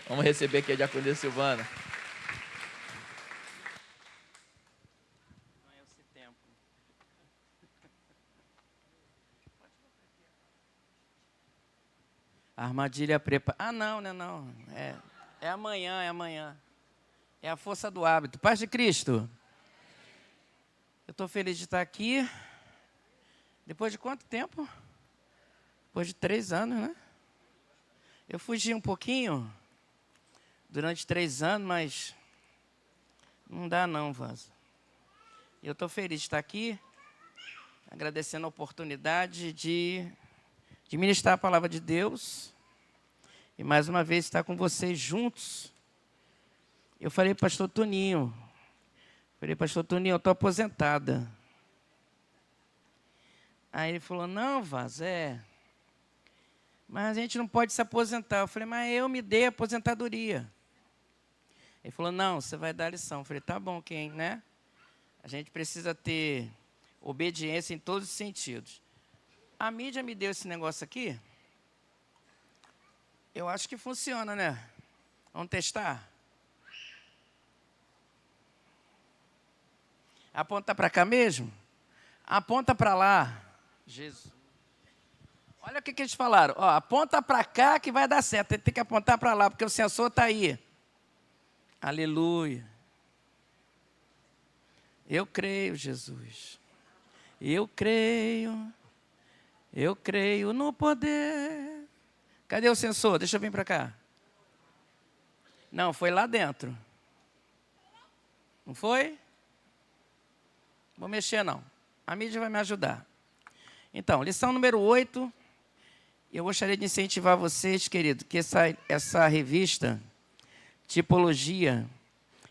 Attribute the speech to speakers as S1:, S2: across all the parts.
S1: Vamos receber aqui a diaconisa Silvana.
S2: Não é esse tempo. Armadilha preparada. Ah, não, não, não. É amanhã, é amanhã. É a força do hábito. Paz de Cristo. Eu estou feliz de estar aqui. Depois de quanto tempo? Depois de 3 anos, né? Eu fugi um pouquinho durante 3 anos, mas não dá não, Vaso. Eu estou feliz de estar aqui, agradecendo a oportunidade de ministrar a palavra de Deus e mais uma vez estar com vocês juntos. Eu falei, pastor Toninho, eu estou aposentada. Aí ele falou, não, Vaz, mas a gente não pode se aposentar. Eu falei, mas eu me dei a aposentadoria. Ele falou, não, você vai dar lição. Eu falei, tá bom, quem, né? A gente precisa ter obediência em todos os sentidos. A mídia me deu esse negócio aqui. Eu acho que funciona, né? Vamos testar? Aponta para cá mesmo? Aponta para lá. Jesus. Olha o que eles falaram. Ó, aponta para cá que vai dar certo. Tem que apontar para lá, porque o sensor está aí. Aleluia. Eu creio, Jesus. Eu creio no poder. Cadê o sensor? Deixa eu vir para cá. Não, foi lá dentro. Não foi? Vou mexer, não. A mídia vai me ajudar. Então, lição número 8. Eu gostaria de incentivar vocês, querido, que essa revista, Tipologia,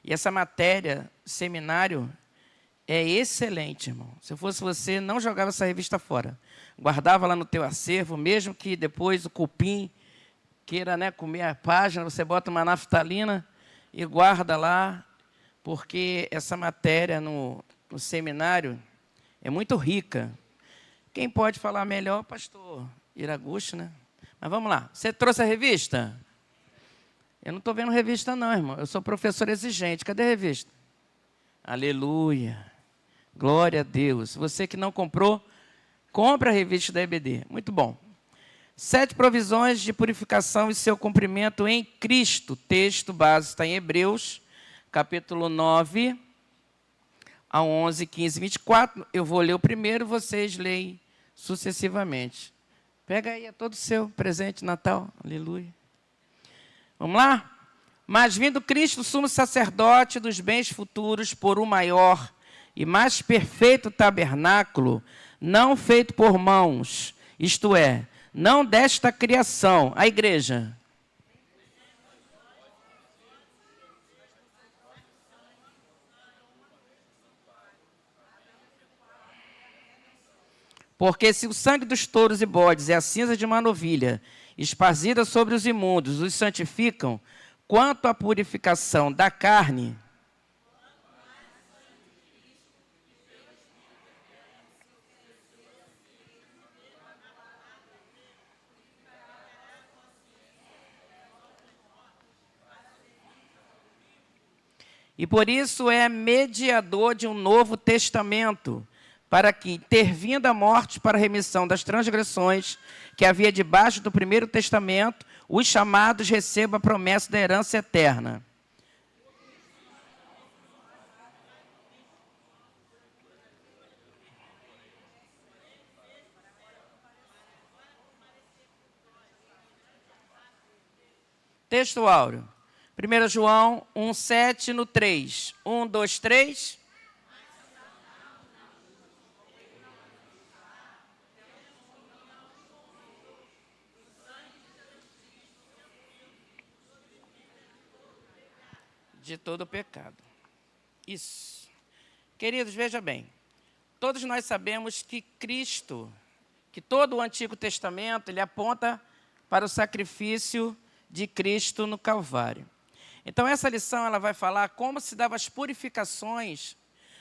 S2: e essa matéria, seminário, é excelente, irmão. Se eu fosse você, não jogava essa revista fora. Guardava lá no teu acervo, mesmo que depois o cupim queira, né, comer a página, você bota uma naftalina e guarda lá, porque essa matéria no seminário é muito rica. Quem pode falar melhor, pastor Iraguchi, né? Mas vamos lá. Você trouxe a revista? Eu não estou vendo revista não, irmão. Eu sou professor exigente. Cadê a revista? Aleluia. Glória a Deus. Você que não comprou, compra a revista da EBD. Muito bom. 7 provisões de purificação e seu cumprimento em Cristo. O texto base está em Hebreus, capítulo 9, a 11, 15, 24. Eu vou ler o primeiro, vocês leem sucessivamente. Pega aí, é todo seu presente de Natal. Aleluia. Vamos lá? Mas vindo Cristo, sumo sacerdote dos bens futuros, por um maior e mais perfeito tabernáculo, não feito por mãos, isto é, não desta criação, a igreja. Porque se o sangue dos touros e bodes é a cinza de uma novilha, esparzida sobre os imundos, os santificam, quanto à purificação da carne, e por isso é mediador de um novo testamento, para que, intervindo a morte para a remissão das transgressões que havia debaixo do primeiro testamento, os chamados recebam a promessa da herança eterna. Texto áureo. 1 João 1,7 no 3. 1, 2, 3. De todo o pecado. Isso. Queridos, veja bem. Todos nós sabemos que Cristo, que todo o Antigo Testamento, ele aponta para o sacrifício de Cristo no Calvário. Então, essa lição ela vai falar como se davam as purificações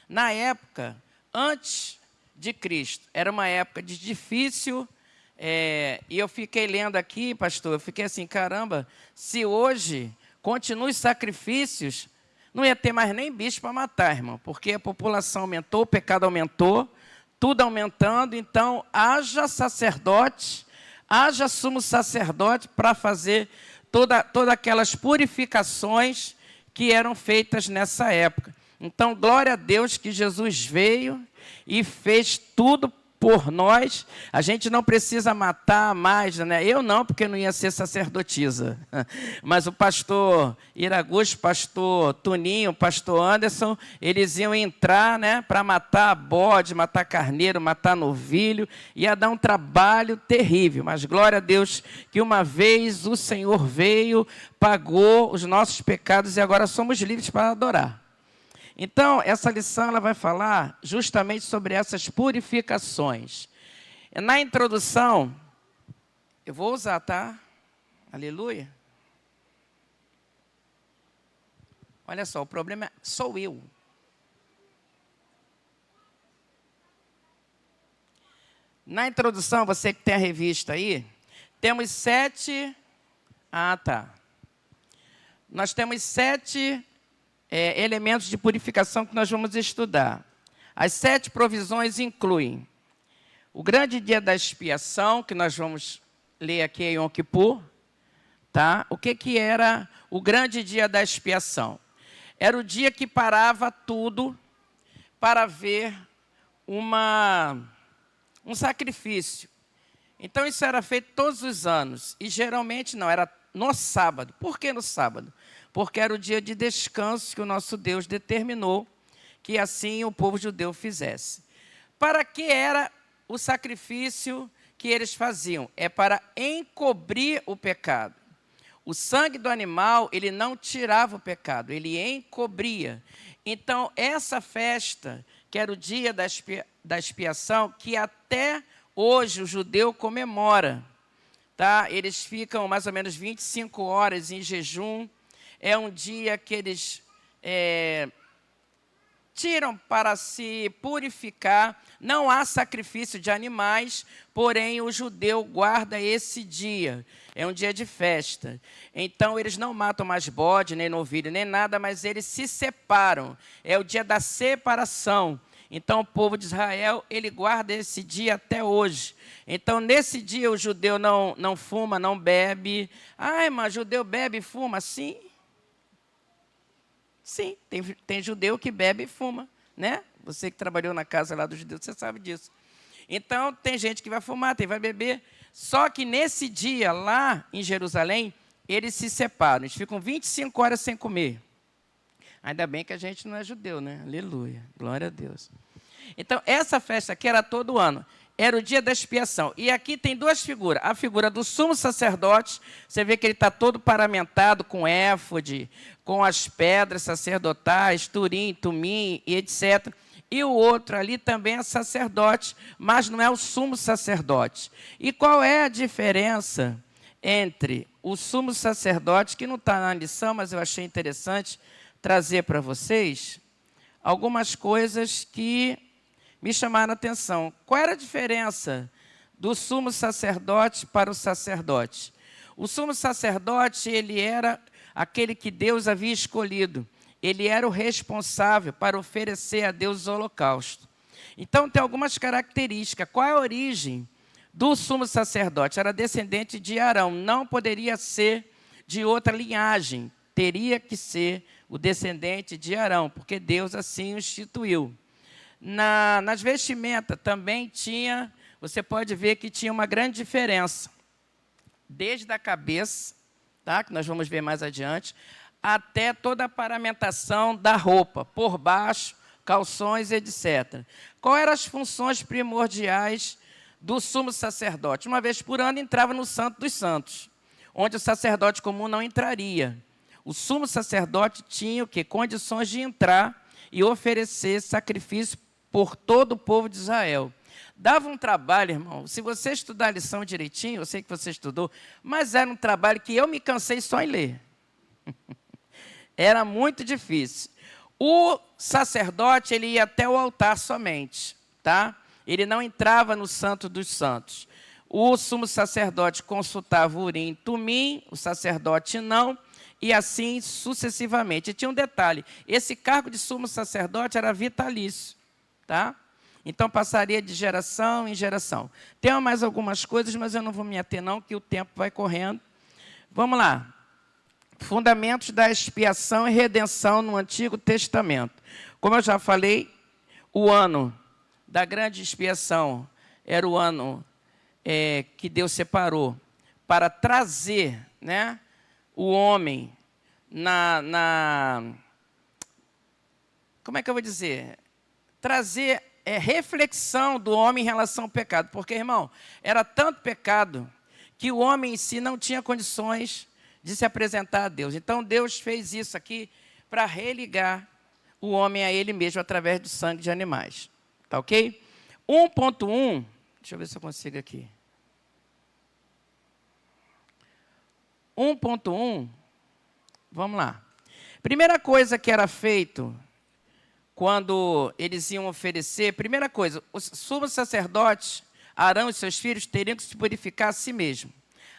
S2: na época antes de Cristo. Era uma época de difícil, e eu fiquei lendo aqui, pastor, eu fiquei assim, caramba, se hoje continue os sacrifícios, não ia ter mais nem bicho para matar, irmão, porque a população aumentou, o pecado aumentou, tudo aumentando, então haja sacerdote, haja sumo sacerdote para fazer todas aquelas purificações que eram feitas nessa época. Então, glória a Deus que Jesus veio e fez tudo por nós. A gente não precisa matar mais, né? Eu não, porque não ia ser sacerdotisa. Mas o pastor Iraguchi, pastor Tuninho, pastor Anderson, eles iam entrar, né, para matar bode, matar carneiro, matar novilho. Ia dar um trabalho terrível. Mas glória a Deus que uma vez o Senhor veio, pagou os nossos pecados e agora somos livres para adorar. Então, essa lição ela vai falar justamente sobre essas purificações. Na introdução, eu vou usar, tá? Aleluia. Olha só, o problema sou eu. Na introdução, você que tem a revista aí, temos 7... Ah, tá. Nós temos 7... elementos de purificação que nós vamos estudar. As 7 provisões incluem o grande dia da expiação, que nós vamos ler aqui em Yom Kippur. Tá? O que era o grande dia da expiação? Era o dia que parava tudo para ver um sacrifício. Então, isso era feito todos os anos. E, geralmente, não, era no sábado. Por que no sábado? Porque era o dia de descanso que o nosso Deus determinou que assim o povo judeu fizesse. Para que era o sacrifício que eles faziam? É para encobrir o pecado. O sangue do animal, ele não tirava o pecado, ele encobria. Então, essa festa, que era o dia da expiação, que até hoje o judeu comemora, tá? Eles ficam mais ou menos 25 horas em jejum. É um dia que eles tiram para se purificar. Não há sacrifício de animais, porém o judeu guarda esse dia. É um dia de festa. Então, eles não matam mais bode, nem novilho, nem nada, mas eles se separam. É o dia da separação. Então, o povo de Israel, ele guarda esse dia até hoje. Então, nesse dia, o judeu não fuma, não bebe. Ai, mas judeu bebe e fuma? Sim. Sim, tem judeu que bebe e fuma, né? Você que trabalhou na casa lá dos judeus, você sabe disso. Então, tem gente que vai fumar, vai beber. Só que nesse dia, lá em Jerusalém, eles se separam. Eles ficam 25 horas sem comer. Ainda bem que a gente não é judeu, né? Aleluia, glória a Deus. Então, essa festa aqui era todo ano. Era o dia da expiação. E aqui tem 2 figuras. A figura do sumo sacerdote, você vê que ele está todo paramentado com éfode, com as pedras sacerdotais, turim, tumim e etc. E o outro ali também é sacerdote, mas não é o sumo sacerdote. E qual é a diferença entre o sumo sacerdote, que não está na lição, mas eu achei interessante trazer para vocês algumas coisas que me chamaram a atenção. Qual era a diferença do sumo sacerdote para o sacerdote? O sumo sacerdote, ele era aquele que Deus havia escolhido. Ele era o responsável para oferecer a Deus o holocausto. Então, tem algumas características. Qual é a origem do sumo sacerdote? Era descendente de Arão. Não poderia ser de outra linhagem. Teria que ser o descendente de Arão, porque Deus assim o instituiu. Nas vestimentas também tinha, você pode ver que tinha uma grande diferença. Desde a cabeça, tá, que nós vamos ver mais adiante, até toda a paramentação da roupa, por baixo, calções, etc. Quais eram as funções primordiais do sumo sacerdote? Uma vez por ano entrava no Santo dos Santos, onde o sacerdote comum não entraria. O sumo sacerdote tinha o quê? Condições de entrar e oferecer sacrifício por todo o povo de Israel. Dava um trabalho, irmão, se você estudar a lição direitinho, eu sei que você estudou, mas era um trabalho que eu me cansei só em ler. Era muito difícil. O sacerdote, ele ia até o altar somente, tá? Ele não entrava no Santo dos Santos. O sumo sacerdote consultava o Urim e Tumim, o sacerdote não, e assim sucessivamente. E tinha um detalhe, esse cargo de sumo sacerdote era vitalício, tá? Então passaria de geração em geração. Tem mais algumas coisas, mas eu não vou me ater não, que o tempo vai correndo. Vamos lá. Fundamentos da expiação e redenção no Antigo Testamento. Como eu já falei, o ano da grande expiação era o ano que Deus separou para trazer, né, o homem como é que eu vou dizer? Trazer reflexão do homem em relação ao pecado. Porque, irmão, era tanto pecado que o homem em si não tinha condições de se apresentar a Deus. Então, Deus fez isso aqui para religar o homem a ele mesmo através do sangue de animais. Tá ok? 1.1, deixa eu ver se eu consigo aqui. 1.1, vamos lá. Primeira coisa que era feito quando eles iam oferecer, primeira coisa, os sumos sacerdotes, Arão e seus filhos, teriam que se purificar a si mesmo.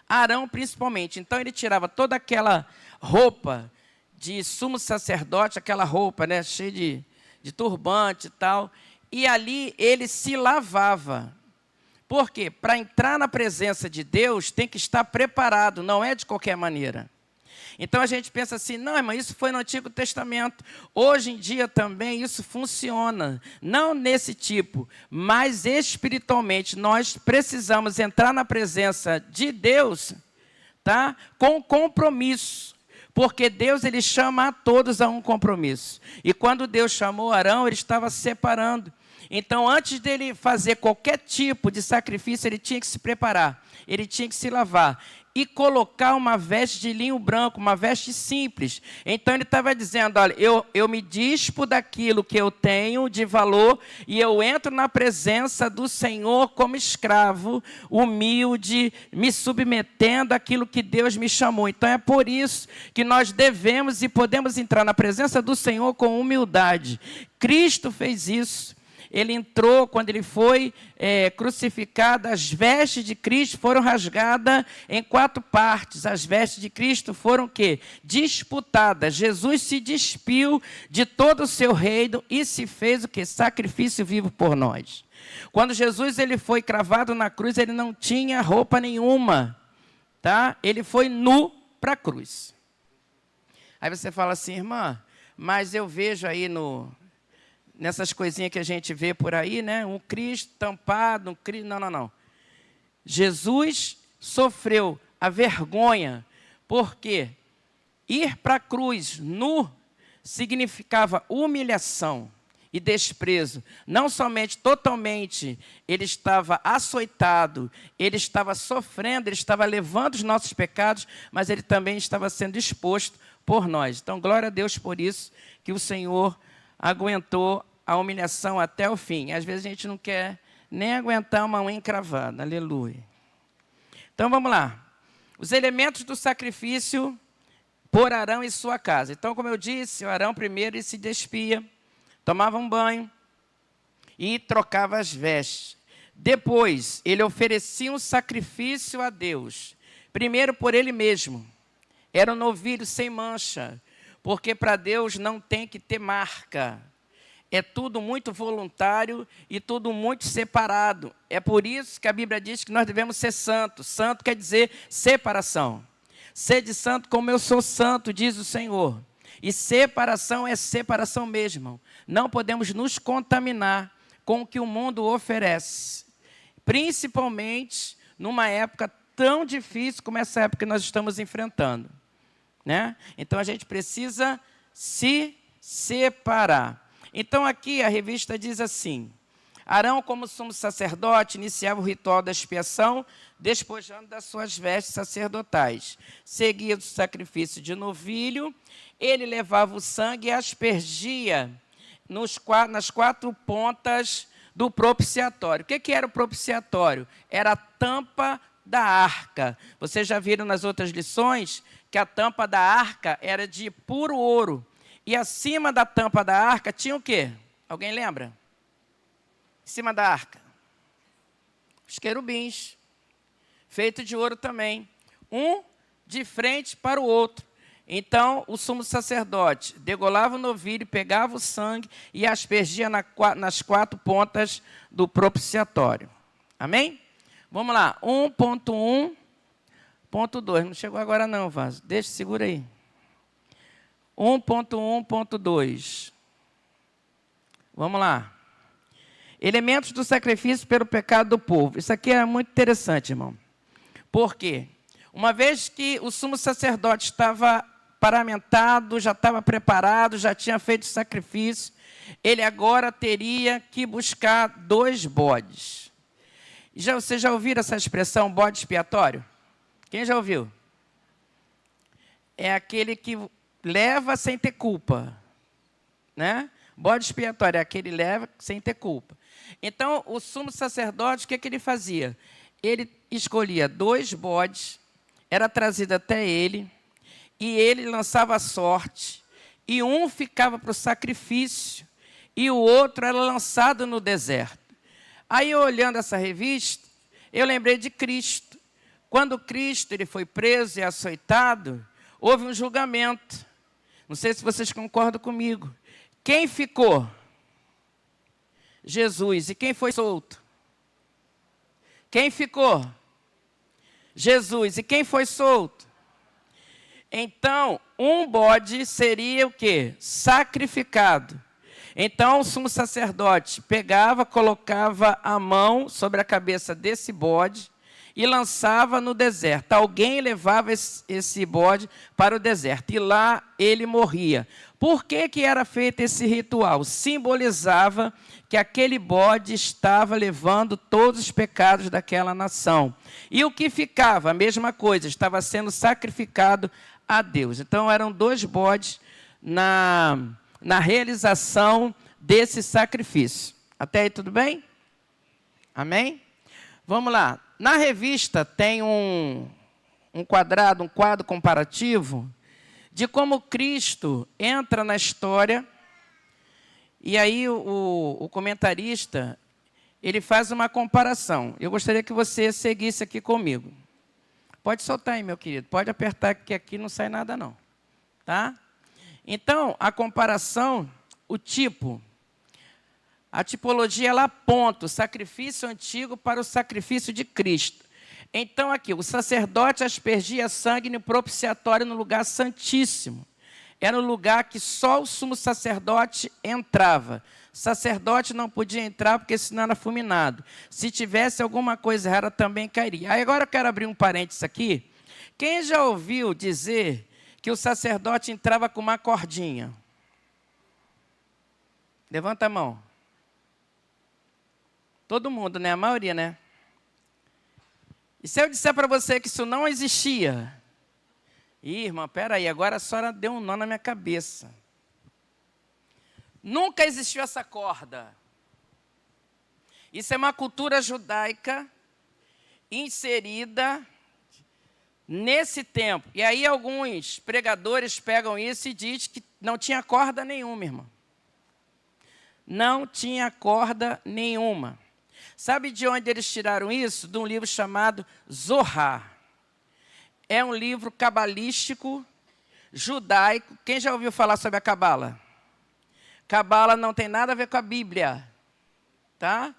S2: Arão, principalmente. Então, ele tirava toda aquela roupa de sumo sacerdote, aquela roupa, né, cheia de turbante e tal, e ali ele se lavava. Por quê? Para entrar na presença de Deus, tem que estar preparado, não é de qualquer maneira. Então a gente pensa assim, não, irmão, isso foi no Antigo Testamento. Hoje em dia também isso funciona. Não nesse tipo, mas espiritualmente nós precisamos entrar na presença de Deus, tá? Com compromisso. Porque Deus, ele chama a todos a um compromisso. E quando Deus chamou Arão, ele estava separando. Então, antes dele fazer qualquer tipo de sacrifício, ele tinha que se preparar, ele tinha que se lavar e colocar uma veste de linho branco, uma veste simples. Então, ele estava dizendo, olha, eu me dispo daquilo que eu tenho de valor e eu entro na presença do Senhor como escravo, humilde, me submetendo àquilo que Deus me chamou. Então, é por isso que nós devemos e podemos entrar na presença do Senhor com humildade. Cristo fez isso. Ele entrou, quando ele foi crucificado, as vestes de Cristo foram rasgadas em 4 partes. As vestes de Cristo foram o quê? Disputadas. Jesus se despiu de todo o seu reino e se fez o quê? Sacrifício vivo por nós. Quando Jesus ele foi cravado na cruz, ele não tinha roupa nenhuma, tá? Ele foi nu para a cruz. Aí você fala assim, irmã, mas eu vejo aí nessas coisinhas que a gente vê por aí, né? Um Cristo tampado, um Cristo... Não. Jesus sofreu a vergonha, porque ir para a cruz nu significava humilhação e desprezo. Não somente totalmente ele estava açoitado, ele estava sofrendo, ele estava levando os nossos pecados, mas ele também estava sendo exposto por nós. Então, glória a Deus por isso, que o Senhor aguentou a humilhação até o fim. Às vezes a gente não quer nem aguentar uma unha encravada. Aleluia. Então vamos lá. Os elementos do sacrifício por Arão e sua casa. Então, como eu disse, o Arão primeiro ele se despia, tomava um banho e trocava as vestes. Depois, ele oferecia um sacrifício a Deus. Primeiro por ele mesmo. Era um novilho sem mancha, porque para Deus não tem que ter marca. É tudo muito voluntário e tudo muito separado. É por isso que a Bíblia diz que nós devemos ser santos. Santo quer dizer separação. Sede santo como eu sou santo, diz o Senhor. E separação é separação mesmo. Não podemos nos contaminar com o que o mundo oferece. Principalmente numa época tão difícil como essa época que nós estamos enfrentando, né? Então a gente precisa se separar. Então aqui a revista diz assim, Arão, como sumo sacerdote, iniciava o ritual da expiação, despojando das suas vestes sacerdotais. Seguia o sacrifício de novilho, ele levava o sangue e aspergia nas 4 pontas do propiciatório. O que era o propiciatório? Era a tampa da arca. Vocês já viram nas outras lições que a tampa da arca era de puro ouro. E acima da tampa da arca tinha o quê? Alguém lembra? Em cima da arca? Os querubins, feito de ouro também. Um de frente para o outro. Então, o sumo sacerdote degolava o novilho, pegava o sangue e aspergia nas 4 pontas do propiciatório. Amém? Vamos lá, 1.1.2. Não chegou agora não, Vaso. Deixa, segura aí. 1.1.2. Vamos lá. Elementos do sacrifício pelo pecado do povo. Isso aqui é muito interessante, irmão. Por quê? Uma vez que o sumo sacerdote estava paramentado, já estava preparado, já tinha feito o sacrifício, ele agora teria que buscar 2 bodes. Vocês já ouviram essa expressão, bode expiatório? Quem já ouviu? É aquele que leva sem ter culpa, né? Bode expiatório é aquele que leva sem ter culpa. Então, o sumo sacerdote, o que ele fazia? Ele escolhia 2 bodes, era trazido até ele, e ele lançava a sorte, e um ficava para o sacrifício, e o outro era lançado no deserto. Aí, olhando essa revista, eu lembrei de Cristo. Quando Cristo ele foi preso e açoitado, houve um julgamento. Não sei se vocês concordam comigo. Quem ficou? Jesus. E quem foi solto? Quem ficou? Jesus. E quem foi solto? Então, um bode seria o quê? Sacrificado. Então, o sumo sacerdote pegava, colocava a mão sobre a cabeça desse bode e lançava no deserto. Alguém levava esse bode para o deserto e lá ele morria. Por que era feito esse ritual? Simbolizava que aquele bode estava levando todos os pecados daquela nação. E o que ficava? A mesma coisa, estava sendo sacrificado a Deus. Então, eram 2 bodes na realização desse sacrifício. Até aí tudo bem? Amém? Vamos lá. Na revista tem um quadro comparativo de como Cristo entra na história. E aí o comentarista, ele faz uma comparação. Eu gostaria que você seguisse aqui comigo. Pode soltar aí, meu querido. Pode apertar, que aqui não sai nada não. Tá? Então, a comparação, a tipologia, ela aponta o sacrifício antigo para o sacrifício de Cristo. Então, aqui, o sacerdote aspergia sangue no propiciatório no lugar santíssimo. Era um lugar que só o sumo sacerdote entrava. O sacerdote não podia entrar porque senão era fulminado. Se tivesse alguma coisa errada, também cairia. Aí agora eu quero abrir um parênteses aqui. Quem já ouviu dizer que o sacerdote entrava com uma cordinha? Levanta a mão. Todo mundo, né? A maioria, né? E se eu disser para você que isso não existia? Ih, irmã, peraí, agora a senhora deu um nó na minha cabeça. Nunca existiu essa corda. Isso é uma cultura judaica inserida nesse tempo. E aí alguns pregadores pegam isso e dizem que não tinha corda nenhuma, irmão. Não tinha corda nenhuma. Sabe de onde eles tiraram isso? De um livro chamado Zohar. É um livro cabalístico, judaico. Quem já ouviu falar sobre a cabala? Cabala não tem nada a ver com a Bíblia. Tá?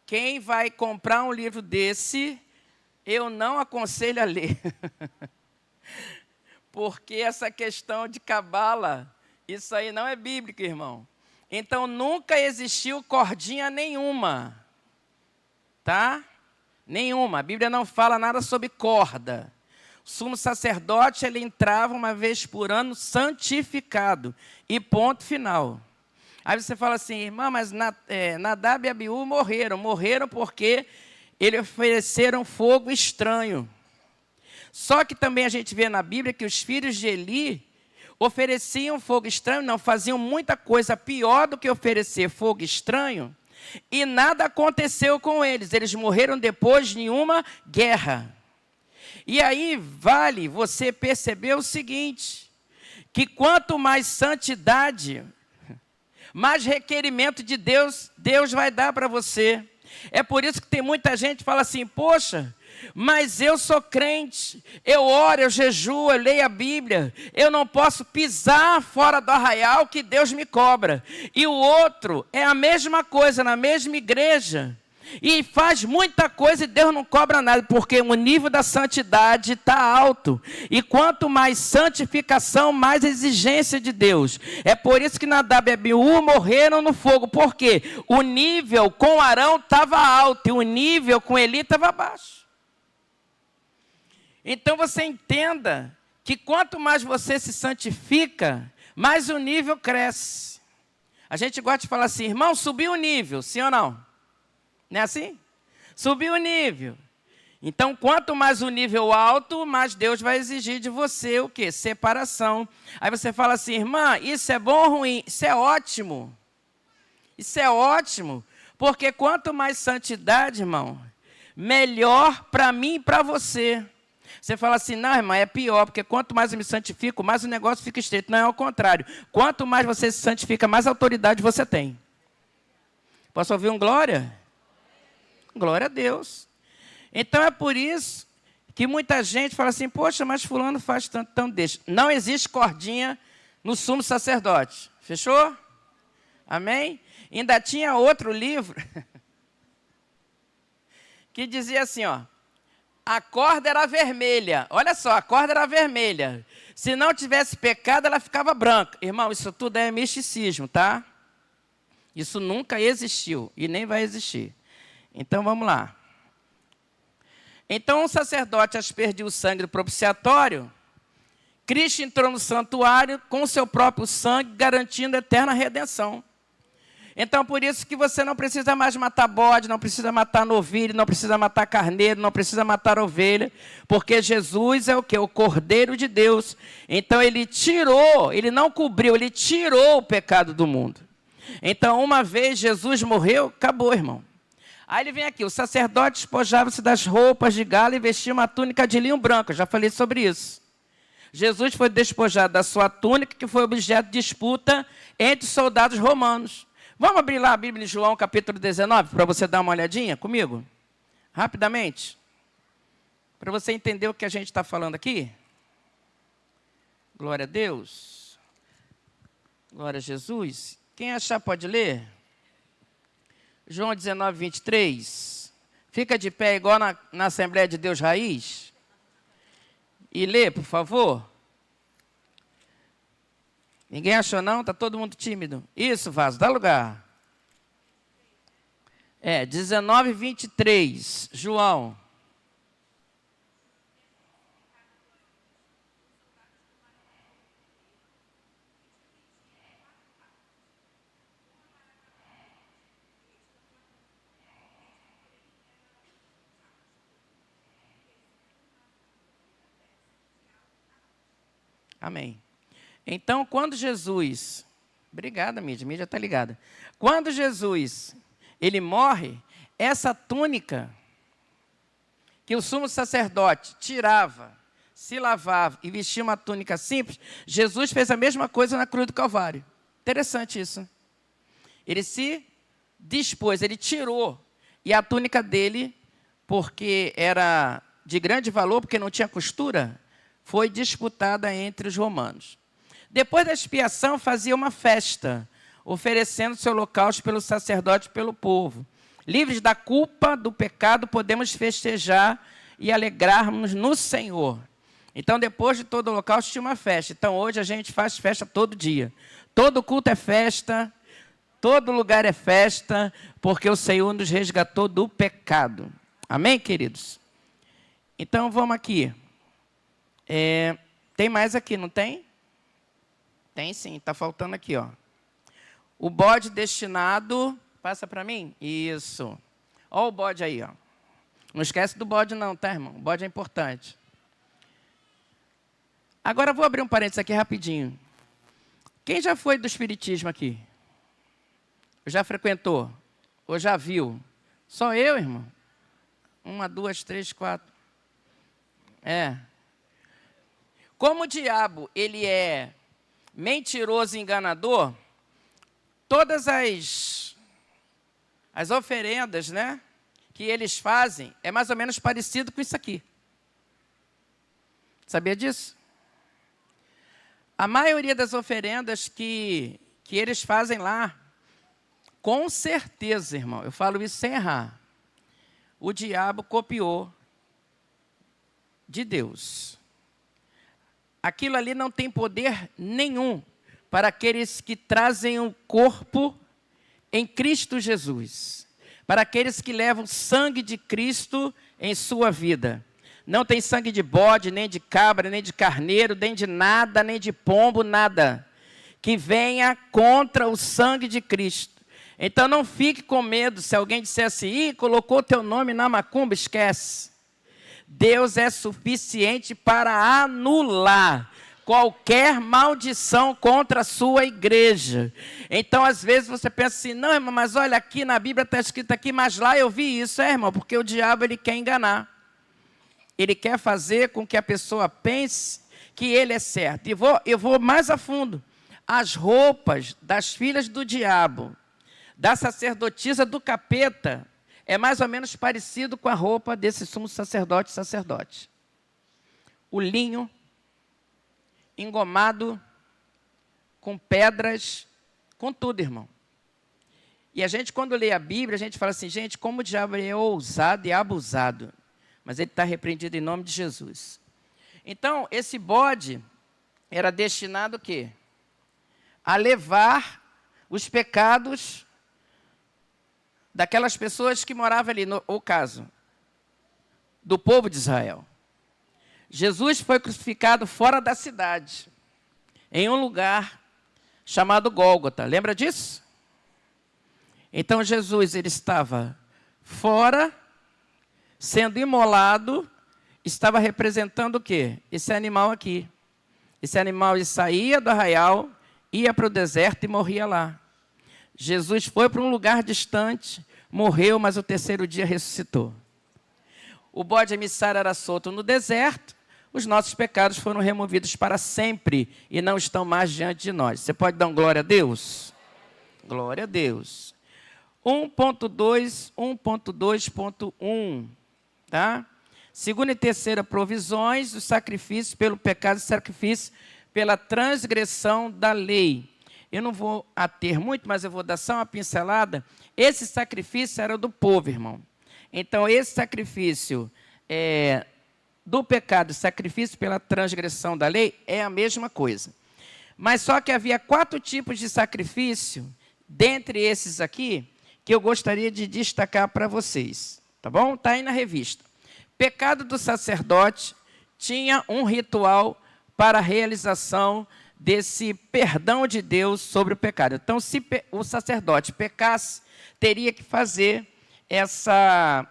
S2: Quem vai comprar um livro desse, eu não aconselho a ler. Porque essa questão de cabala, isso aí não é bíblico, irmão. Então, nunca existiu cordinha nenhuma. Tá? Nenhuma. A Bíblia não fala nada sobre corda. O sumo sacerdote, ele entrava uma vez por ano santificado. E ponto final. Aí você fala assim, irmã, mas Nadab e Abiú morreram. Morreram porque eles ofereceram fogo estranho. Só que também a gente vê na Bíblia que os filhos de Eli ofereciam fogo estranho, não, faziam muita coisa pior do que oferecer fogo estranho, e nada aconteceu com eles. Eles morreram depois de nenhuma guerra. E aí vale você perceber o seguinte, que quanto mais santidade, mais requerimento de Deus, Deus vai dar para você. É por isso que tem muita gente que fala assim, poxa, Mas eu sou crente, eu oro, eu jejuo, eu leio a Bíblia. Eu não posso pisar fora do arraial que Deus me cobra. E o outro é a mesma coisa, na mesma igreja. E faz muita coisa e Deus não cobra nada, porque o nível da santidade está alto. E quanto mais santificação, mais exigência de Deus. É por isso que Nadab e Abiú morreram no fogo, porque o nível com Arão estava alto e o nível com Eli estava baixo. Então você entenda que quanto mais você se santifica, mais o nível cresce. A gente gosta de falar assim, irmão, subiu o nível, sim ou não? Não é assim? Subiu o nível. Então, quanto mais o nível alto, mais Deus vai exigir de você o quê? Separação. Aí você fala assim, irmã, isso é bom ou ruim? Isso é ótimo. Isso é ótimo. Porque quanto mais santidade, irmão, melhor para mim e para você. Você fala assim, não, irmã, é pior, porque quanto mais eu me santifico, mais o negócio fica estreito. Não, é ao contrário. Quanto mais você se santifica, mais autoridade você tem. Posso ouvir um glória? Glória a Deus. Então é por isso que muita gente fala assim, poxa, mas fulano faz tanto, então deixa. Não existe cordinha no sumo sacerdote. Fechou? Amém? Ainda tinha outro livro que dizia assim, ó, a corda era vermelha. Olha só, a corda era vermelha. Se não tivesse pecado, ela ficava branca. Irmão, isso tudo é misticismo, tá? Isso nunca existiu e nem vai existir. Então, vamos lá. Então, o sacerdote aspergiu o sangue do propiciatório. Cristo entrou no santuário com o seu próprio sangue, garantindo a eterna redenção. Então, por isso que você não precisa mais matar bode, não precisa matar novilho, não precisa matar carneiro, não precisa matar ovelha, porque Jesus é o quê? O Cordeiro de Deus. Então, ele tirou, ele não cobriu, ele tirou o pecado do mundo. Então, uma vez Jesus morreu, acabou, irmão. Aí ele vem aqui, o sacerdote despojava-se das roupas de gala e vestia uma túnica de linho branco. Eu já falei sobre isso. Jesus foi despojado da sua túnica, que foi objeto de disputa entre os soldados romanos. Vamos abrir lá a Bíblia em João, capítulo 19, para você dar uma olhadinha comigo? Rapidamente. Para você entender o que a gente está falando aqui. Glória a Deus. Glória a Jesus. Quem achar pode ler? João 19, 23. Fica de pé igual na Assembleia de Deus Raiz. E lê, por favor. Ninguém achou não? Está todo mundo tímido. Isso, Vaso, dá lugar. 19, 23. João. Amém. Então, quando Jesus... Obrigada, mídia está ligada. Quando Jesus, ele morre, essa túnica que o sumo sacerdote tirava, se lavava e vestia uma túnica simples, Jesus fez a mesma coisa na cruz do Calvário. Interessante isso. Ele se dispôs, ele tirou. E a túnica dele, porque era de grande valor, porque não tinha costura, foi disputada entre os romanos. Depois da expiação, fazia uma festa, oferecendo seu holocausto pelo sacerdote e pelo povo. Livres da culpa, do pecado, podemos festejar e alegrarmos no Senhor. Então, depois de todo o holocausto, tinha uma festa. Então, hoje a gente faz festa todo dia. Todo culto é festa, todo lugar é festa, porque o Senhor nos resgatou do pecado. Amém, queridos? Então, vamos aqui. Tem mais aqui, não tem? Tem sim, está faltando aqui, ó. O bode destinado... Passa para mim? Isso. Olha o bode aí, ó. Não esquece do bode não, tá, irmão? O bode é importante. Agora, vou abrir um parênteses aqui rapidinho. Quem já foi do espiritismo aqui? Já frequentou? Ou já viu? Só eu, irmão? 1, 2, 3, 4. Como o diabo, ele é mentiroso e enganador, todas as oferendas, né, que eles fazem é mais ou menos parecido com isso aqui. Sabia disso? A maioria das oferendas que eles fazem lá, com certeza, irmão, eu falo isso sem errar, o diabo copiou de Deus. Aquilo ali não tem poder nenhum para aqueles que trazem o corpo em Cristo Jesus, para aqueles que levam o sangue de Cristo em sua vida. Não tem sangue de bode, nem de cabra, nem de carneiro, nem de nada, nem de pombo, nada que venha contra o sangue de Cristo. Então não fique com medo se alguém disser assim, colocou teu nome na macumba, esquece. Deus é suficiente para anular qualquer maldição contra a sua igreja. Então, às vezes, você pensa assim, não, irmão, mas olha, aqui na Bíblia está escrito aqui, mas lá eu vi isso, irmão, porque o diabo ele quer enganar. Ele quer fazer com que a pessoa pense que ele é certo. E eu vou mais a fundo. As roupas das filhas do diabo, da sacerdotisa do capeta, é mais ou menos parecido com a roupa desse sumo sacerdote. O linho engomado, com pedras, com tudo, irmão. E a gente, quando lê a Bíblia, a gente fala assim, gente, como o diabo é ousado e abusado. Mas ele está repreendido em nome de Jesus. Então, esse bode era destinado o quê? A levar os pecados daquelas pessoas que moravam ali, no caso, do povo de Israel. Jesus foi crucificado fora da cidade, em um lugar chamado Gólgota. Lembra disso? Então, Jesus ele estava fora, sendo imolado, estava representando o quê? Esse animal aqui. Esse animal ele saía do arraial, ia para o deserto e morria lá. Jesus foi para um lugar distante, morreu, mas o terceiro dia ressuscitou. O bode emissário era solto no deserto, os nossos pecados foram removidos para sempre e não estão mais diante de nós. Você pode dar um glória a Deus? Glória a Deus. 1.2, 1.2.1, tá? Segunda e terceira provisões, o sacrifício pelo pecado e sacrifício pela transgressão da lei. Eu não vou ater muito, mas eu vou dar só uma pincelada. Esse sacrifício era do povo, irmão. Então, esse sacrifício do pecado, sacrifício pela transgressão da lei, é a mesma coisa. Mas só que havia 4 tipos de sacrifício, dentre esses aqui, que eu gostaria de destacar para vocês. Tá bom? Está aí na revista. Pecado do sacerdote tinha um ritual para a realização desse perdão de Deus sobre o pecado. Então, se o sacerdote pecasse, teria que fazer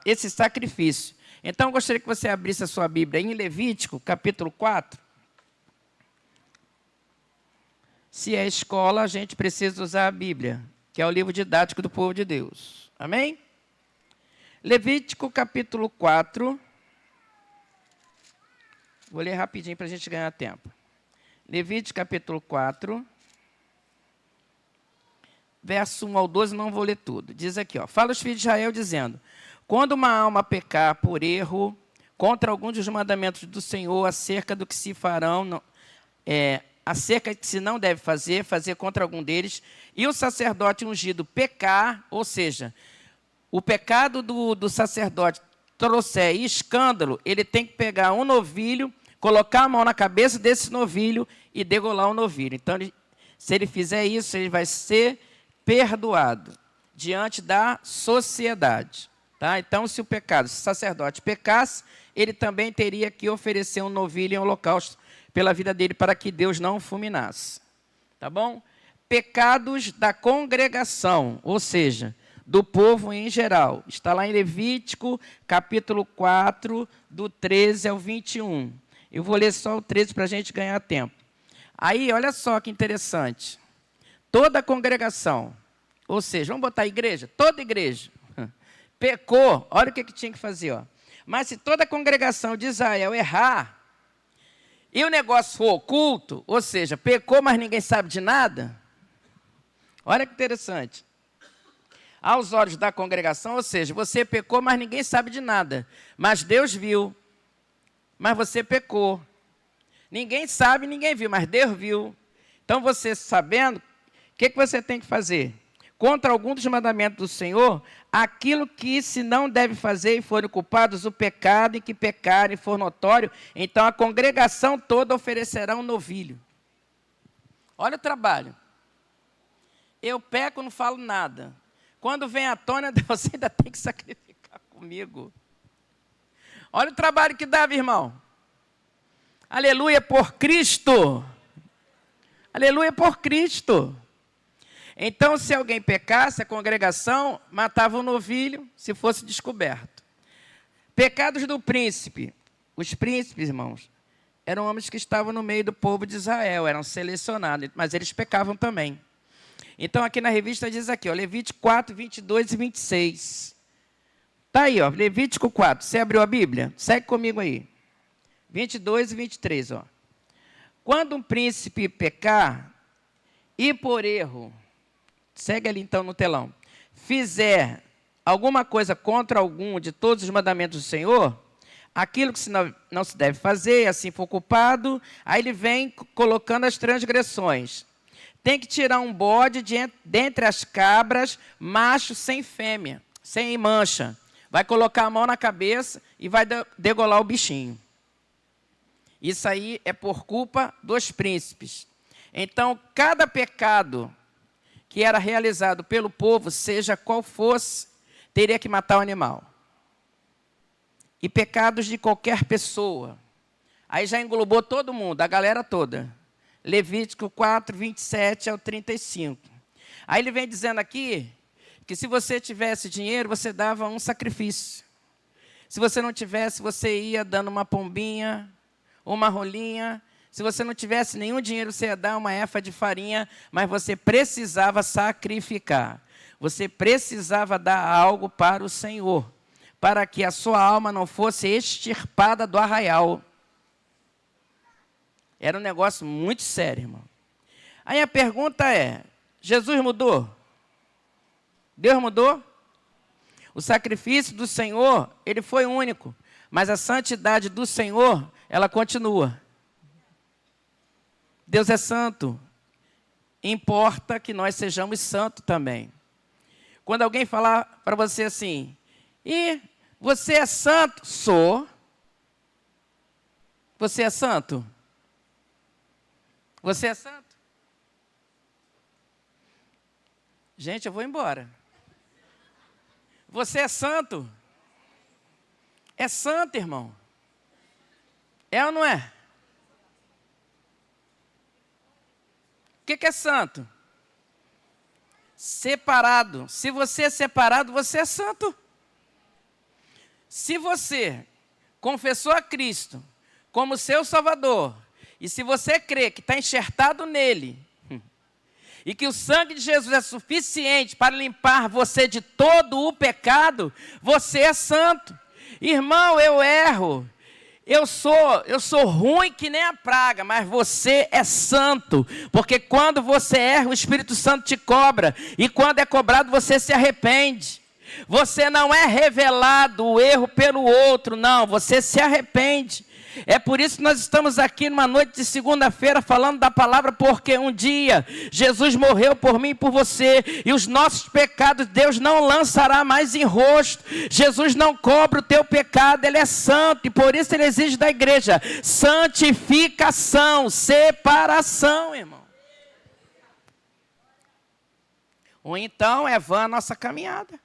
S2: esse sacrifício. Então, eu gostaria que você abrisse a sua Bíblia em Levítico, capítulo 4. Se é escola, a gente precisa usar a Bíblia, que é o livro didático do povo de Deus. Amém? Levítico, capítulo 4. Vou ler rapidinho para a gente ganhar tempo. Levítico, capítulo 4. Verso 1 ao 12, não vou ler tudo. Diz aqui, ó, fala os filhos de Israel dizendo, quando uma alma pecar por erro contra algum dos mandamentos do Senhor acerca do que se farão, acerca do que se não deve fazer contra algum deles, e o sacerdote ungido pecar, ou seja, o pecado do sacerdote trouxer escândalo, ele tem que pegar um novilho, colocar a mão na cabeça desse novilho e degolar o novilho. Então, se ele fizer isso, ele vai ser perdoado diante da sociedade. Tá? Então, se o sacerdote pecasse, ele também teria que oferecer um novilho em holocausto pela vida dele para que Deus não o fulminasse. Tá bom? Pecados da congregação, ou seja, do povo em geral. Está lá em Levítico, capítulo 4, do 13 ao 21. Eu vou ler só o 13 para a gente ganhar tempo. Aí, olha só que interessante. Toda a congregação, ou seja, vamos botar a igreja, toda a igreja, pecou, olha o que tinha que fazer. Ó. Mas se toda a congregação de Israel errar, e o negócio for oculto, ou seja, pecou, mas ninguém sabe de nada, olha que interessante. aos olhos da congregação, ou seja, você pecou, mas ninguém sabe de nada. Mas Deus viu, mas você pecou. Ninguém sabe, ninguém viu, mas Deus viu. Então, você sabendo, o que você tem que fazer? Contra algum dos mandamentos do Senhor, aquilo que se não deve fazer e forem culpados o pecado em que pecarem for notório, então a congregação toda oferecerá um novilho. Olha o trabalho. Eu peco, não falo nada. Quando vem à tona, você ainda tem que sacrificar comigo. Olha o trabalho que dá, meu irmão. Aleluia por Cristo. Aleluia por Cristo. Então, se alguém pecasse, a congregação matava um novilho, se fosse descoberto. Pecados do príncipe. Os príncipes, irmãos, eram homens que estavam no meio do povo de Israel, eram selecionados, mas eles pecavam também. Então, aqui na revista diz aqui, ó, Levítico 4, 22 e 26. Está aí, ó, Levítico 4. Você abriu a Bíblia? Segue comigo aí. 22 e 23, ó. Quando um príncipe pecar e por erro, segue ali então no telão, fizer alguma coisa contra algum de todos os mandamentos do Senhor, aquilo que não se deve fazer, assim for culpado, aí ele vem colocando as transgressões. Tem que tirar um bode dentre as cabras, macho sem fêmea, sem mancha. Vai colocar a mão na cabeça e vai degolar o bichinho. Isso aí é por culpa dos príncipes. Então, cada pecado que era realizado pelo povo, seja qual fosse, teria que matar o animal. E pecados de qualquer pessoa. Aí já englobou todo mundo, a galera toda. Levítico 4, 27 ao 35. Aí ele vem dizendo aqui que se você tivesse dinheiro, você dava um sacrifício. Se você não tivesse, você ia dando uma pombinha, uma rolinha. Se você não tivesse nenhum dinheiro, você ia dar uma efa de farinha, mas você precisava sacrificar. Você precisava dar algo para o Senhor, para que a sua alma não fosse extirpada do arraial. Era um negócio muito sério, irmão. Aí a pergunta é, Jesus mudou? Deus mudou? O sacrifício do Senhor, ele foi único, mas a santidade do Senhor, ela continua. Deus é santo. Importa que nós sejamos santos também. Quando alguém falar para você assim, e você é santo? Sou. Você é santo? Você é santo? Gente, eu vou embora. Você é santo? É santo, irmão. É ou não é? O que é santo? Separado. Se você é separado, você é santo. Se você confessou a Cristo como seu Salvador, e se você crê que está enxertado nele, e que o sangue de Jesus é suficiente para limpar você de todo o pecado, você é santo. Irmão, eu erro. Eu sou ruim que nem a praga, mas você é santo, porque quando você erra, o Espírito Santo te cobra, e quando é cobrado, você se arrepende. Você não é revelado o erro pelo outro, não, você se arrepende. É por isso que nós estamos aqui numa noite de segunda-feira falando da palavra, porque um dia Jesus morreu por mim e por você, e os nossos pecados Deus não lançará mais em rosto. Jesus não cobra o teu pecado, Ele é santo, e por isso Ele exige da igreja santificação, separação, irmão. Ou então é vã a nossa caminhada.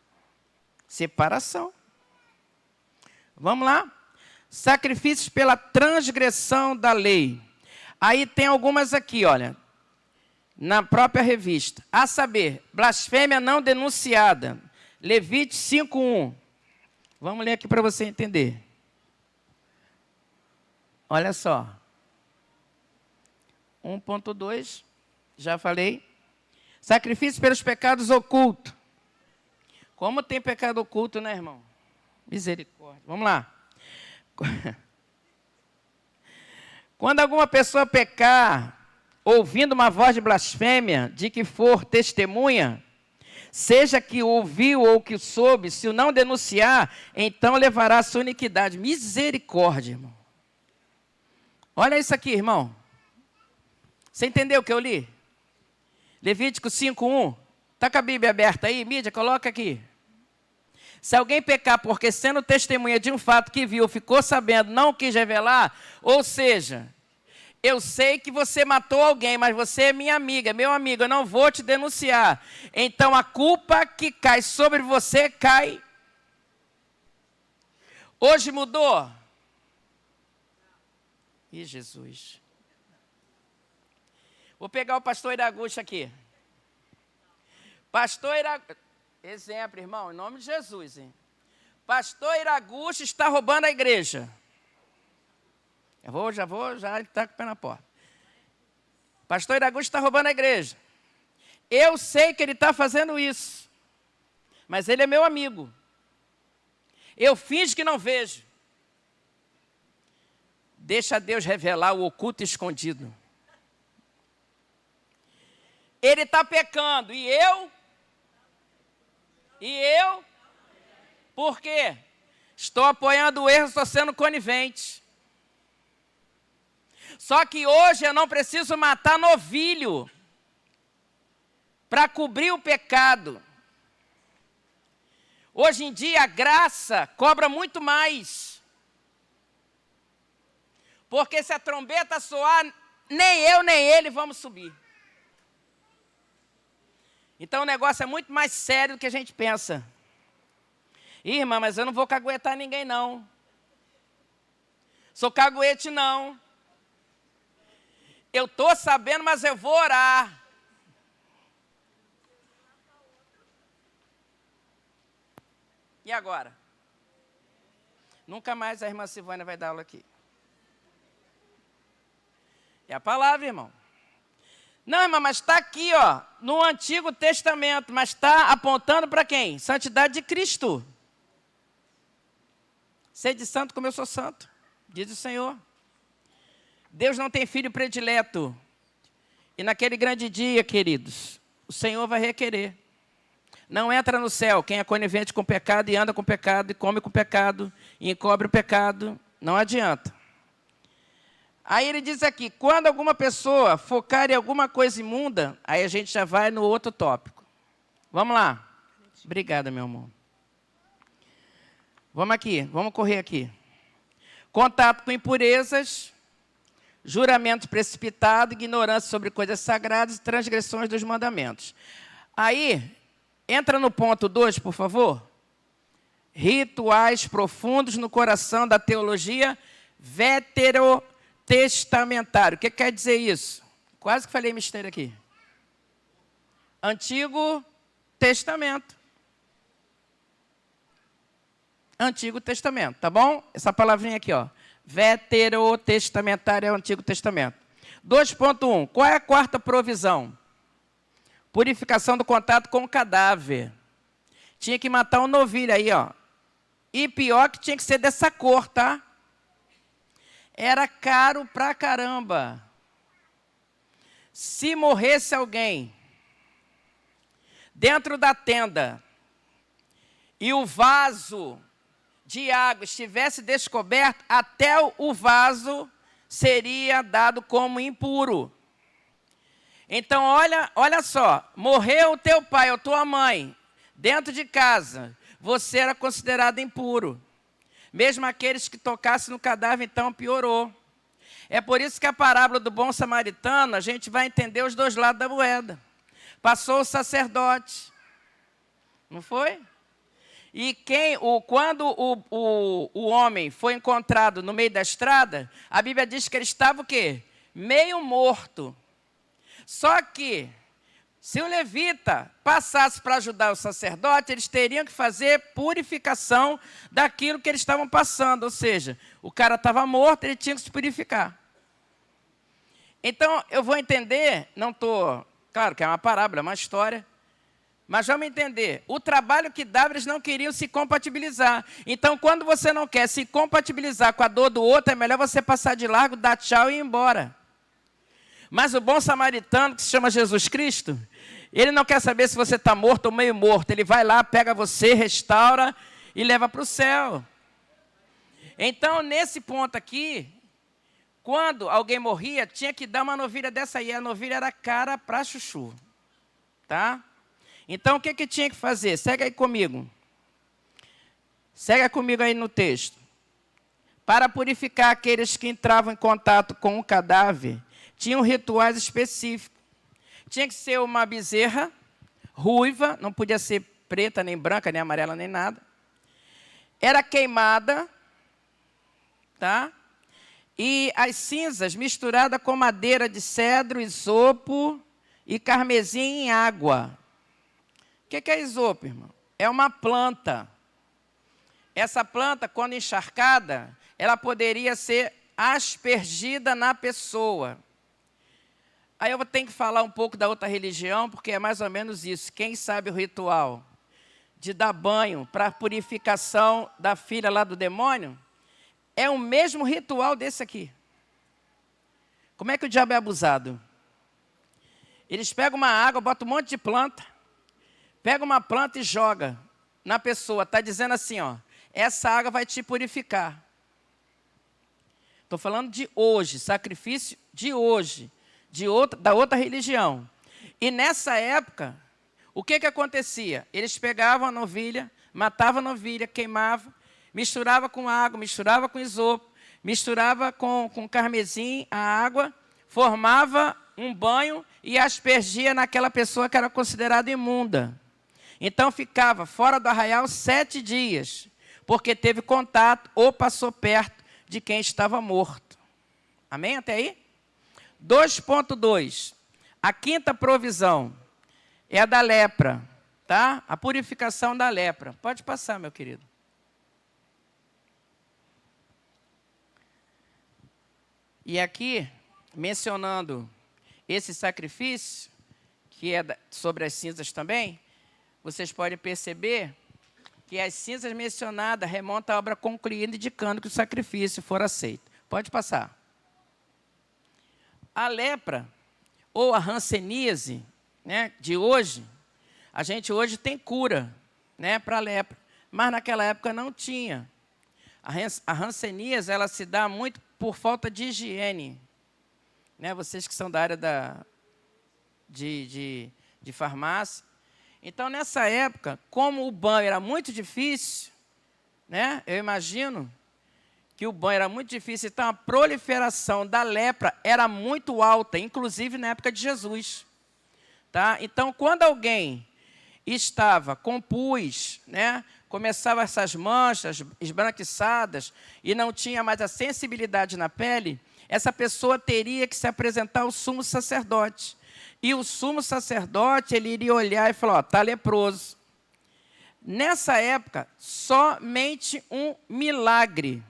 S2: Separação. Vamos lá? Sacrifícios pela transgressão da lei. Aí tem algumas aqui, olha, na própria revista. A saber, blasfêmia não denunciada. Levítico 5:1. Vamos ler aqui para você entender. Olha só. 1.2, já falei. Sacrifício pelos pecados ocultos. Como tem pecado oculto, né, irmão? Misericórdia. Vamos lá. Quando alguma pessoa pecar, ouvindo uma voz de blasfêmia, de que for testemunha, seja que ouviu ou que soube, se o não denunciar, então levará a sua iniquidade. Misericórdia, irmão. Olha isso aqui, irmão. Você entendeu o que eu li? Levítico 5:1. Está com a Bíblia aberta aí? Mídia, coloca aqui. Se alguém pecar porque sendo testemunha de um fato que viu, ficou sabendo, não quis revelar, ou seja, eu sei que você matou alguém, mas você é minha amiga, meu amigo, eu não vou te denunciar. Então a culpa que cai sobre você cai. Hoje mudou? Ih, Jesus. Vou pegar o pastor Iraguchi aqui. Pastor Iraguchi. Exemplo, irmão, em nome de Jesus, hein? Pastor Iraguchi está roubando a igreja. Já está com o pé na porta. Pastor Iraguchi está roubando a igreja. Eu sei que ele está fazendo isso. Mas ele é meu amigo. Eu finjo que não vejo. Deixa Deus revelar o oculto e escondido. Ele está pecando. E eu? Por quê? Estou apoiando o erro, estou sendo conivente. Só que hoje eu não preciso matar novilho para cobrir o pecado. Hoje em dia a graça cobra muito mais. Porque se a trombeta soar, nem eu nem ele vamos subir. Então o negócio é muito mais sério do que a gente pensa. Ih, irmã, mas eu não vou caguetar ninguém não. Sou caguete não. Eu estou sabendo, mas eu vou orar. E agora? Nunca mais a irmã Silvânia vai dar aula aqui. É a palavra, irmão. Não, irmã, mas está aqui, ó, no Antigo Testamento, mas está apontando para quem? Santidade de Cristo. Sede santo como eu sou santo, diz o Senhor. Deus não tem filho predileto. E naquele grande dia, queridos, o Senhor vai requerer. Não entra no céu quem é conivente com o pecado e anda com o pecado e come com o pecado e encobre o pecado. Não adianta. Aí ele diz aqui, quando alguma pessoa focar em alguma coisa imunda, aí a gente já vai no outro tópico. Vamos lá. Obrigada, meu amor. Vamos aqui, vamos correr aqui. Contato com impurezas, juramento precipitado, ignorância sobre coisas sagradas e transgressões dos mandamentos. Aí, entra no ponto 2, por favor. Rituais profundos no coração da teologia veterotestamentária. O que quer dizer isso? Quase que falei mistério aqui. Antigo Testamento. Antigo Testamento, tá bom? Essa palavrinha aqui, ó. Veterotestamentário é o Antigo Testamento. 2.1. Qual é a quarta provisão? Purificação do contato com o cadáver. Tinha que matar um novilho aí, ó. E pior que tinha que ser dessa cor, tá? Era caro pra caramba. Se morresse alguém dentro da tenda e o vaso de água estivesse descoberto, até o vaso seria dado como impuro. Então, olha só, morreu o teu pai ou tua mãe dentro de casa, você era considerado impuro. Mesmo aqueles que tocassem no cadáver, então piorou. É por isso que a parábola do bom samaritano, a gente vai entender os dois lados da moeda. Passou o sacerdote, não foi? E quando o homem foi encontrado no meio da estrada, a Bíblia diz que ele estava o quê? Meio morto. Só que, se o levita passasse para ajudar o sacerdote, eles teriam que fazer purificação daquilo que eles estavam passando. Ou seja, o cara estava morto, ele tinha que se purificar. Então, eu vou entender, claro que é uma parábola, é uma história, mas vamos entender, o trabalho que dava, eles não queriam se compatibilizar. Então, quando você não quer se compatibilizar com a dor do outro, é melhor você passar de largo, dar tchau e ir embora. Mas o bom samaritano, que se chama Jesus Cristo, ele não quer saber se você está morto ou meio morto. Ele vai lá, pega você, restaura e leva para o céu. Então, nesse ponto aqui, quando alguém morria, tinha que dar uma novilha dessa aí. A novilha era cara para chuchu. Tá? Então, o que tinha que fazer? Segue aí comigo. Segue comigo aí no texto. Para purificar aqueles que entravam em contato com o cadáver, tinham rituais específicos. Tinha que ser uma bezerra ruiva, não podia ser preta, nem branca, nem amarela, nem nada. Era queimada, tá? E as cinzas misturadas com madeira de cedro, isopo e carmesim em água. O que é isopo, irmão? É uma planta. Essa planta, quando encharcada, ela poderia ser aspergida na pessoa. Aí eu tenho que falar um pouco da outra religião, porque é mais ou menos isso. Quem sabe o ritual de dar banho para a purificação da filha lá do demônio, é o mesmo ritual desse aqui. Como é que o diabo é abusado? Eles pegam uma água, botam um monte de planta, pegam uma planta e joga na pessoa. Está dizendo assim, ó, essa água vai te purificar. Estou falando de hoje, sacrifício de hoje, da outra religião. E nessa época, o que acontecia? Eles pegavam a novilha, matavam a novilha, queimavam, misturava com água, misturava com isopo, misturava com carmesim a água, formava um banho e aspergia naquela pessoa que era considerada imunda. Então ficava fora do arraial 7 dias, porque teve contato ou passou perto de quem estava morto. Amém até aí? 2.2. A quinta provisão é a da lepra, tá? A purificação da lepra. Pode passar, meu querido. E aqui, mencionando esse sacrifício, que é sobre as cinzas também, vocês podem perceber que as cinzas mencionadas remontam à obra concluída, indicando que o sacrifício for aceito. Pode passar. A lepra, ou a hanseníase, né, de hoje, a gente hoje tem cura, né, para a lepra, mas naquela época não tinha. A hanseníase, ela se dá muito por falta de higiene. Né, vocês que são da área de farmácia. Então, nessa época, como o banho era muito difícil, né, eu imagino que o banho era muito difícil, então a proliferação da lepra era muito alta, inclusive na época de Jesus. Tá? Então, quando alguém estava com pus, né, começava essas manchas esbranquiçadas e não tinha mais a sensibilidade na pele, essa pessoa teria que se apresentar ao sumo sacerdote. E o sumo sacerdote, ele iria olhar e falar, ó, está leproso. Nessa época, somente um milagre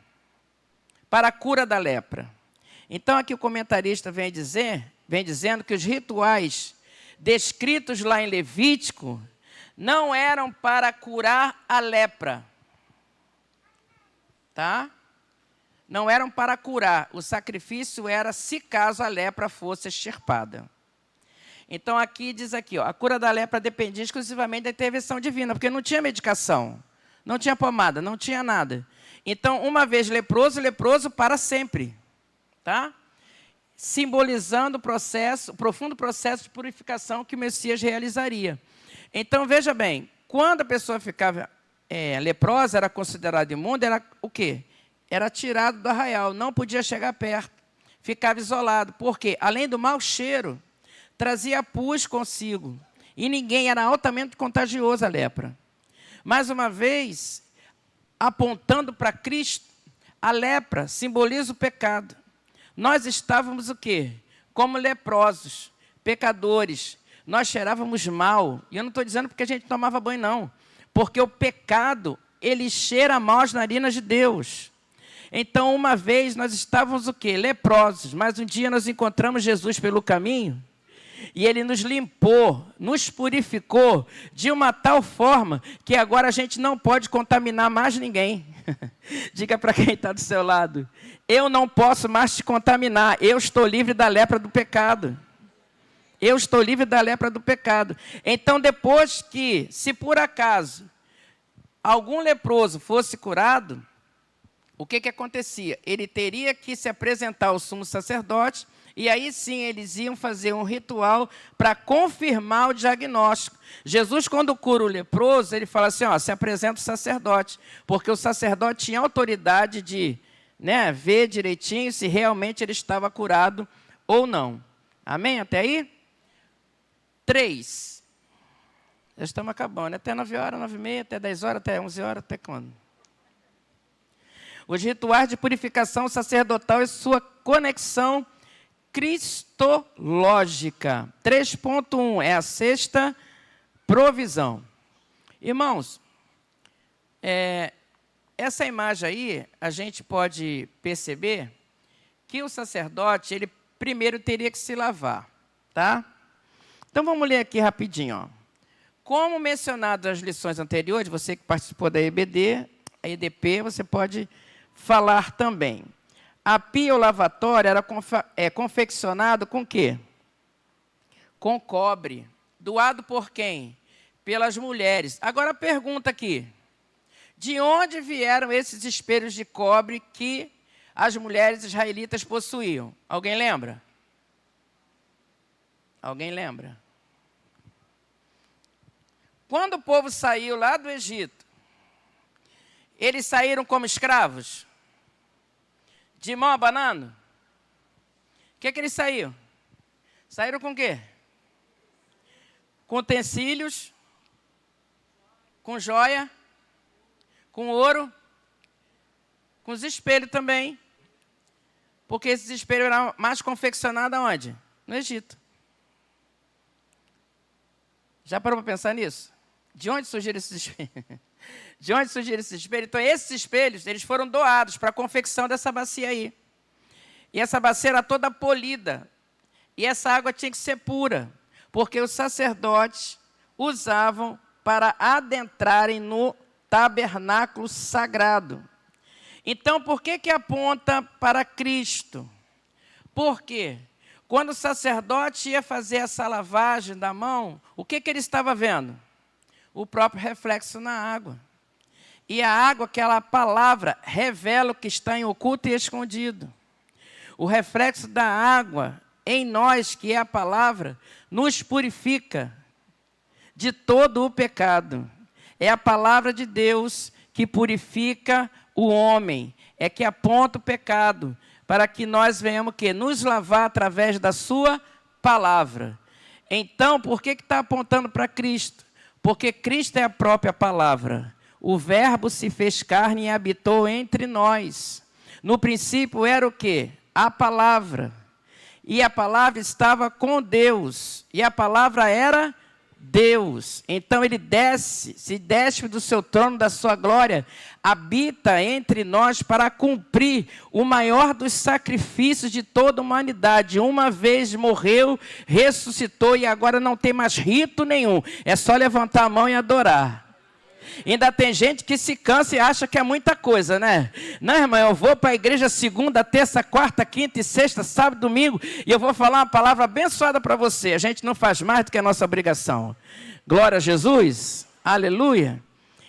S2: para a cura da lepra. Então, aqui o comentarista vem dizendo que os rituais descritos lá em Levítico não eram para curar a lepra. Tá? Não eram para curar. O sacrifício era se caso a lepra fosse extirpada. Então, aqui diz aqui, ó, a cura da lepra dependia exclusivamente da intervenção divina, porque não tinha medicação, não tinha pomada, não tinha nada. Então, uma vez leproso, leproso para sempre. Tá? Simbolizando o profundo processo de purificação que o Messias realizaria. Então, veja bem, quando a pessoa ficava leprosa, era considerada imunda, era o quê? Era tirado do arraial, não podia chegar perto, ficava isolado. Por quê? Além do mau cheiro, trazia pus consigo. E ninguém, era altamente contagioso a lepra. Mais uma vez, apontando para Cristo, a lepra simboliza o pecado. Nós estávamos o quê? Como leprosos, pecadores. Nós cheirávamos mal. E eu não estou dizendo porque a gente tomava banho, não. Porque o pecado, ele cheira mal as narinas de Deus. Então, uma vez nós estávamos o quê? Leprosos. Mas um dia nós encontramos Jesus pelo caminho. E Ele nos limpou, nos purificou de uma tal forma que agora a gente não pode contaminar mais ninguém. Diga para quem está do seu lado: eu não posso mais te contaminar, eu estou livre da lepra do pecado. Eu estou livre da lepra do pecado. Então, depois que, se por acaso, algum leproso fosse curado, o que acontecia? Ele teria que se apresentar ao sumo sacerdote, e aí sim eles iam fazer um ritual para confirmar o diagnóstico. Jesus, quando cura o leproso, ele fala assim, ó, se apresenta o sacerdote, porque o sacerdote tinha autoridade de, ver direitinho se realmente ele estava curado ou não. Amém? Até aí? 3. Já estamos acabando. Até 9 horas, 9h30, até 10 horas, até 11 horas, até quando? Os rituais de purificação sacerdotal e sua conexão cristológica. 3.1 é a 6ª provisão. Irmãos, essa imagem aí, a gente pode perceber que o sacerdote, ele primeiro teria que se lavar, tá? Então, vamos ler aqui rapidinho, ó. Como mencionado nas lições anteriores, você que participou da EBD, a EDP, você pode falar também. A pia ou lavatório era confeccionado com o quê? Com cobre. Doado por quem? Pelas mulheres. Agora, a pergunta aqui. De onde vieram esses espelhos de cobre que as mulheres israelitas possuíam? Alguém lembra? Alguém lembra? Quando o povo saiu lá do Egito, eles saíram como escravos? De mão abanando? O que eles saíram? Saíram com o quê? Com utensílios, com joia, com ouro, com os espelhos também. Porque esses espelhos eram mais confeccionados aonde? No Egito. Já parou para pensar nisso? De onde surgiram esses espelhos? De onde surgiram esses espelhos? Então, esses espelhos, eles foram doados para a confecção dessa bacia aí. E essa bacia era toda polida. E essa água tinha que ser pura, porque os sacerdotes usavam para adentrarem no tabernáculo sagrado. Então, por que aponta para Cristo? Por quê? Quando o sacerdote ia fazer essa lavagem da mão, o que ele estava vendo? O próprio reflexo na água. E a água, aquela palavra, revela o que está em oculto e escondido. O reflexo da água em nós, que é a palavra, nos purifica de todo o pecado. É a palavra de Deus que purifica o homem, é que aponta o pecado, para que nós venhamos nos lavar através da sua palavra. Então, por que está apontando para Cristo? Porque Cristo é a própria palavra. O verbo se fez carne e habitou entre nós. No princípio era o quê? A palavra. E a palavra estava com Deus. E a palavra era Deus. Então ele se desce do seu trono, da sua glória, habita entre nós para cumprir o maior dos sacrifícios de toda a humanidade. Uma vez morreu, ressuscitou e agora não tem mais rito nenhum. É só levantar a mão e adorar. Ainda tem gente que se cansa e acha que é muita coisa, né? Não, irmão, eu vou para a igreja segunda, terça, quarta, quinta e sexta, sábado, domingo, e eu vou falar uma palavra abençoada para você. A gente não faz mais do que a nossa obrigação. Glória a Jesus. Aleluia.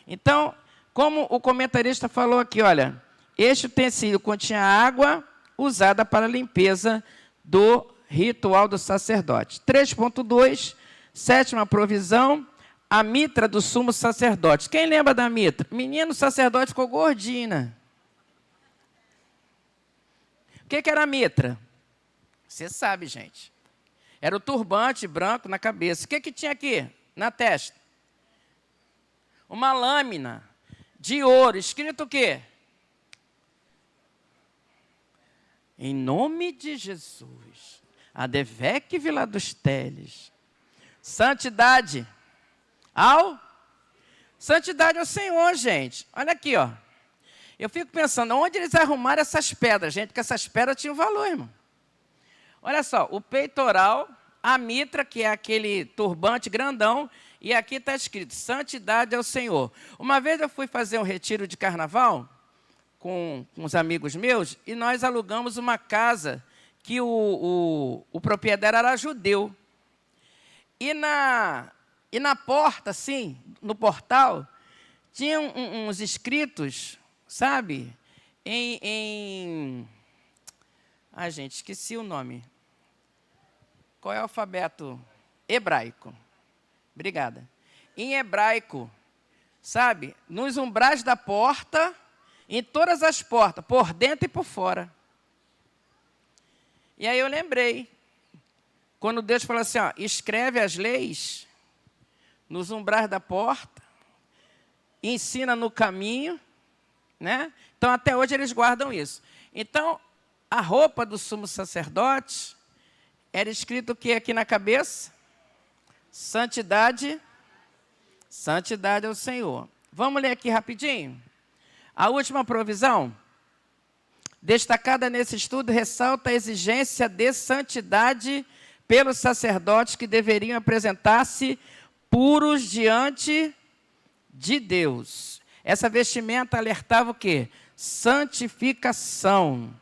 S2: Então, como o comentarista falou aqui, olha, este utensílio continha água usada para a limpeza do ritual do sacerdote. 3.2, 7ª provisão. A mitra do sumo sacerdote. Quem lembra da mitra? Menino, o sacerdote ficou gordinho, né? O que era a mitra? Você sabe, gente. Era o turbante branco na cabeça. O que tinha aqui na testa? Uma lâmina de ouro. Escrito o quê? Em nome de Jesus. Adevec Vila dos Teles. Santidade. Santidade ao Senhor, gente. Olha aqui, ó. Eu fico pensando, onde eles arrumaram essas pedras, gente? Porque essas pedras tinham valor, irmão. Olha só, o peitoral a mitra, que é aquele turbante grandão, e aqui está escrito, santidade ao Senhor. Uma vez eu fui fazer um retiro de carnaval com uns amigos meus, e nós alugamos uma casa que o proprietário era judeu. E na porta, assim, no portal, tinha uns escritos, sabe, Ai, gente, esqueci o nome. Qual é o alfabeto? Hebraico. Obrigada. Em hebraico, sabe, nos umbrais da porta, em todas as portas, por dentro e por fora. E aí eu lembrei, quando Deus falou assim, ó, escreve as leis nos umbrais da porta, ensina no caminho, né? Então, até hoje eles guardam isso. Então, a roupa do sumo sacerdote era escrito o que aqui na cabeça? Santidade, santidade ao Senhor. Vamos ler aqui rapidinho? A última provisão, destacada nesse estudo, ressalta a exigência de santidade pelos sacerdotes que deveriam apresentar-se puros diante de Deus. Essa vestimenta alertava o quê? Santificação.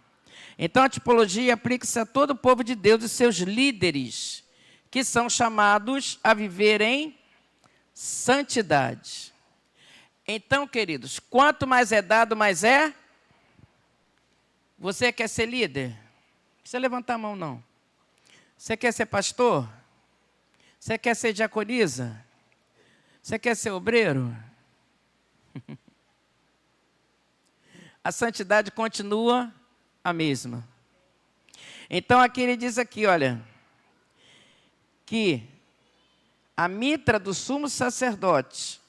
S2: Então, a tipologia aplica-se a todo o povo de Deus e seus líderes, que são chamados a viver em santidade. Então, queridos, quanto mais é dado, mais é? Você quer ser líder? Não precisa levantar a mão, não. Você quer ser pastor? Você quer ser diaconisa? Você quer ser obreiro? A santidade continua a mesma. Então, aqui ele diz aqui, olha, que a mitra do sumo sacerdote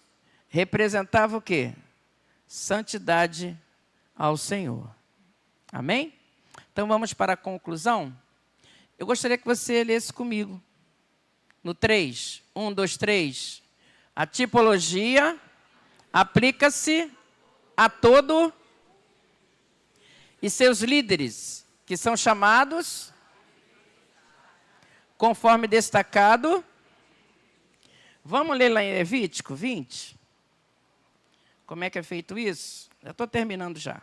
S2: representava o quê? Santidade ao Senhor. Amém? Então, vamos para a conclusão. Eu gostaria que você lesse comigo. No 3. 1, 2, 3. A tipologia aplica-se a todo e seus líderes, que são chamados, conforme destacado. Vamos ler lá em Levítico 20? Como é que é feito isso? Já estou terminando já.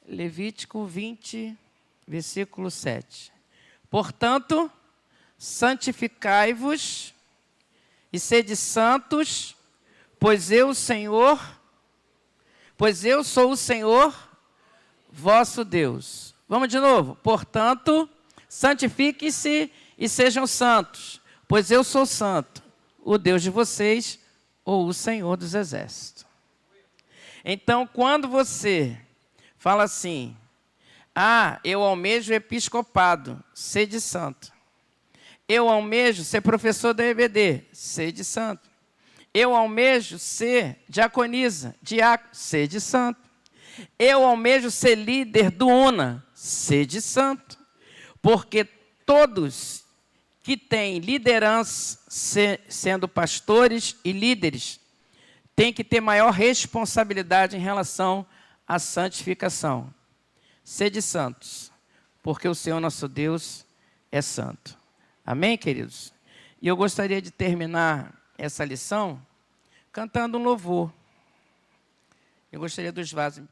S2: Levítico 20, versículo 7. Portanto, santificai-vos e sede santos, pois eu sou o Senhor, vosso Deus. Vamos de novo. Portanto, santifiquem-se e sejam santos, pois eu sou santo, o Deus de vocês, ou o Senhor dos exércitos. Então, quando você fala assim, eu almejo o episcopado, sede santo. Eu almejo ser professor da EBD, sede santo. Eu almejo ser diaconisa, diácono, sede santo. Eu almejo ser líder do UNA, sede santo. Porque todos que têm liderança, sendo pastores e líderes, têm que ter maior responsabilidade em relação à santificação. Sede santos, porque o Senhor nosso Deus é santo. Amém, queridos? E eu gostaria de terminar essa lição cantando um louvor. Eu gostaria dos vasos